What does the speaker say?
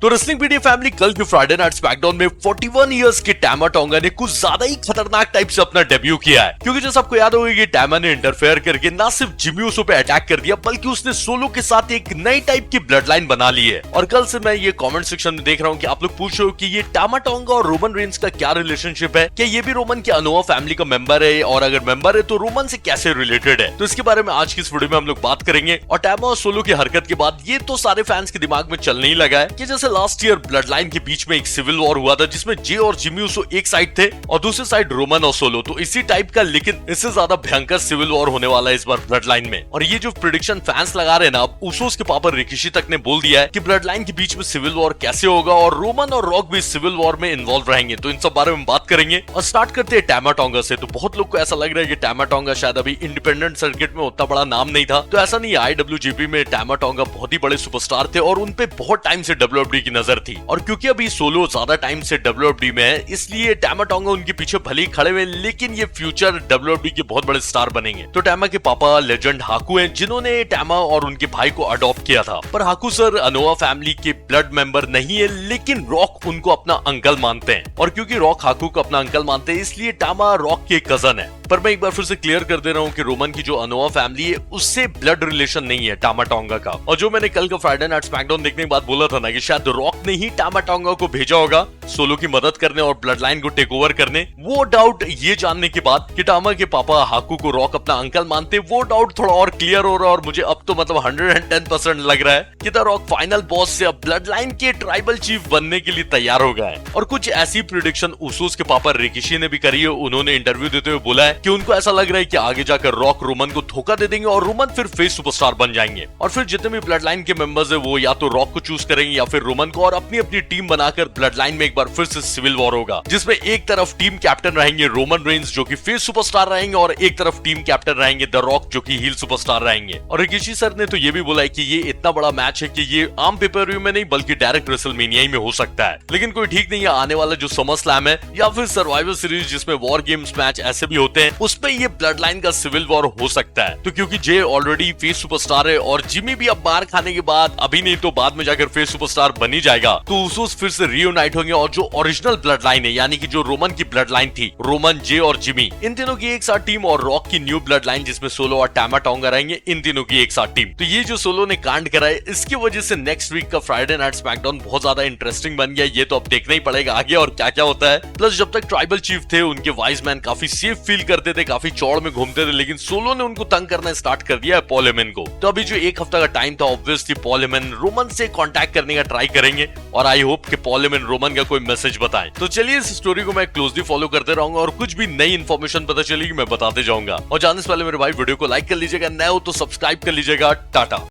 तो wrestling पीडिया family, कल के फ्राइडे नाइट स्मैकडाउन में 41 इयर्स के टैमा टोंगा ने कुछ ज्यादा ही खतरनाक टाइप से अपना डेब्यू किया है। क्योंकि जैसे आपको याद होगा कि टैमा ने इंटरफेयर करके ना सिर्फ जिमी ऊसो पे अटैक कर दिया, बल्कि उसने सोलो के साथ एक नई टाइप की ब्लड लाइन बना ली है। और कल से मैं ये कमेंट सेक्शन में देख रहा हूँ कि आप लोग पूछ रहे हो कि ये टैमा टोंगा और रोमन रेंस का क्या रिलेशनशिप है, क्या ये भी रोमन के अनोवा फैमिली का मेंबर है, और अगर मेंबर है तो रोमन से कैसे रिलेटेड है। तो इसके बारे में आज की इस वीडियो में हम लोग बात करेंगे। और टैमा और सोलो की हरकत के बाद ये तो सारे फैंस के दिमाग में चलने ही लगा है कि जैसे लास्ट ईयर ब्लड लाइन के बीच में एक सिविल वॉर हुआ था जिसमें जे और जिमी ऊसो एक साइड थे और दूसरी साइड रोमन और सोलो, तो इसी टाइप का लेकिन इससे ज्यादा भयंकर सिविल वॉर होने वाला है इस बार ब्लड लाइन में। और ये जो प्रेडिक्शन फैंस लगा रहे हैं ना, अब ऊसोस के पापा रिकिशी तक ने बोल दिया है कि ब्लड लाइन के बीच में सिविल वॉर कैसे होगा और रोमन और रॉक भी सिविल वॉर में इन्वॉल्व रहेंगे। तो इन सब बारे में बात करेंगे और स्टार्ट करते हैं टैमा टोंगा से। तो बहुत लोग को ऐसा लग रहा है कि टैमा टोंगा शायद अभी इंडिपेंडेंट सर्किट में उतना बड़ा नाम नहीं था, तो ऐसा नहीं है। IWGP में टैमा टोंगा बहुत ही बड़े सुपरस्टार थे और उनपे बहुत टाइम से WWE की नजर थी। और क्योंकि अभी सोलो ज्यादा टाइम से WWE में है, इसलिए टैमा टोंगा उनके पीछे भले ही खड़े हुए, लेकिन ये फ्यूचर WWE के बहुत बड़े स्टार बनेंगे। तो टैमा के पापा लेजेंड हाकू हैं, जिन्होंने टैमा और उनके भाई को अडॉप्ट किया था। पर हाकू सर अनोवा फैमिली के ब्लड मेंबर नहीं है, लेकिन रॉक उनको अपना अंकल मानते हैं। और क्योंकि रॉक हाकू को अपना अंकल मानते हैं, इसलिए टैमा रॉक के कजन है। पर मैं एक बार फिर से क्लियर कर दे रहा हूँ कि रोमन की जो अनोवा फैमिली है उससे ब्लड रिलेशन नहीं है टैमा टोंगा का। और जो मैंने कल का फ्राइडे नाइट स्मैकडाउन देखने के बाद बोला था ना कि शायद रॉक ने ही टैमा टोंगा को भेजा होगा सोलो की मदद करने और ब्लड लाइन को टेक ओवर करने, वो डाउट ये जानने के बाद कि टैमा के पापा हाकू को रॉक अपना अंकल मानते, वो डाउट थोड़ा और क्लियर हो रहा है। और मुझे अब तो मतलब 110% लग रहा है कि द रॉक फाइनल बॉस से अब ब्लड लाइन के ट्राइबल चीफ बनने के लिए तैयार हो गया है। और कुछ ऐसी प्रेडिक्शन ऊसोस के पापा रिकिशी ने भी करी है। उन्होंने इंटरव्यू देते हुए बोला है कि उनको ऐसा लग रहा है कि आगे जाकर रॉक रोमन को धोखा दे देंगे और रोमन फिर फेस सुपरस्टार बन जाएंगे। और फिर जितने भी ब्लड लाइन के मेंबर्स है वो या तो रॉक को चूज करेंगे या फिर रोमन को, और अपनी अपनी टीम बनाकर ब्लड लाइन में एक बार फिर से सिविल वॉर होगा, जिसमें एक तरफ टीम कैप्टन रहेंगे रोमन रेंस जो कि फेस सुपरस्टार रहेंगे, और एक तरफ टीम कैप्टन रहेंगे द रॉक जो कि हील सुपरस्टार रहेंगे। और रिकिशी सर ने तो ये भी बोला है कि ये इतना बड़ा मैच है कि ये आम पेपर व्यू में नहीं बल्कि डायरेक्ट रेसलमेनिया ही में हो सकता है। लेकिन कोई ठीक नहीं है, आने वाला जो समर स्लैम है या फिर सर्वाइवर सीरीज जिसमें वॉर गेम्स मैच ऐसे भी होते हैं, उसमें ये ब्लड लाइन का सिविल वॉर हो सकता है। तो क्योंकि जे ऑलरेडी फेस सुपरस्टार है और जिमी भी अब मार खाने के बाद अभी नहीं तो बाद में जाकर फेस सुपरस्टार बनी जाएगा, तो ऊसोस फिर से रीयूनाइट होंगे। और जो ओरिजिनल ब्लड लाइन है यानी कि जो रोमन की ब्लड लाइन थी, रोमन, जे और जिमी, इन तीनों की एक साथ टीम, और रॉक की न्यू ब्लड लाइन जिसमें सोलो और टैमा टोंगा रहेंगे, इन तीनों की एक साथ टीम। तो ये जो सोलो ने कांड करा है, इसकी वजह से नेक्स्ट वीक का फ्राइडे नाइट स्मैकडाउन बहुत ज्यादा इंटरेस्टिंग बन गया। ये तो अब देखना ही पड़ेगा आगे और क्या क्या होता है। प्लस जब तक ट्राइबल चीफ थे उनके वाइज मैन काफी सेफ फील करते थे, काफी चौड़ में घूमते थे, लेकिन सोलो ने उनको तंग करना स्टार्ट कर दिया है पॉल हेमन को। तो अभी जो एक हफ्ता का टाइम था, ऑब्वियसली पॉल हेमन रोमन से कांटेक्ट करने का ट्राई करेंगे और आई होप कि पॉल हेमन रोमन का कोई मैसेज बताएं। तो चलिए इस स्टोरी को मैं क्लोजली फॉलो करते रहूंगा और कुछ भी नई इन्फॉर्मेशन पता चलेगी मैं बताते जाऊंगा। और जाने से पहले मेरे भाई वीडियो को लाइक कर लीजिएगा, नए हो तो सब्सक्राइब कर लीजिएगा। टाटा।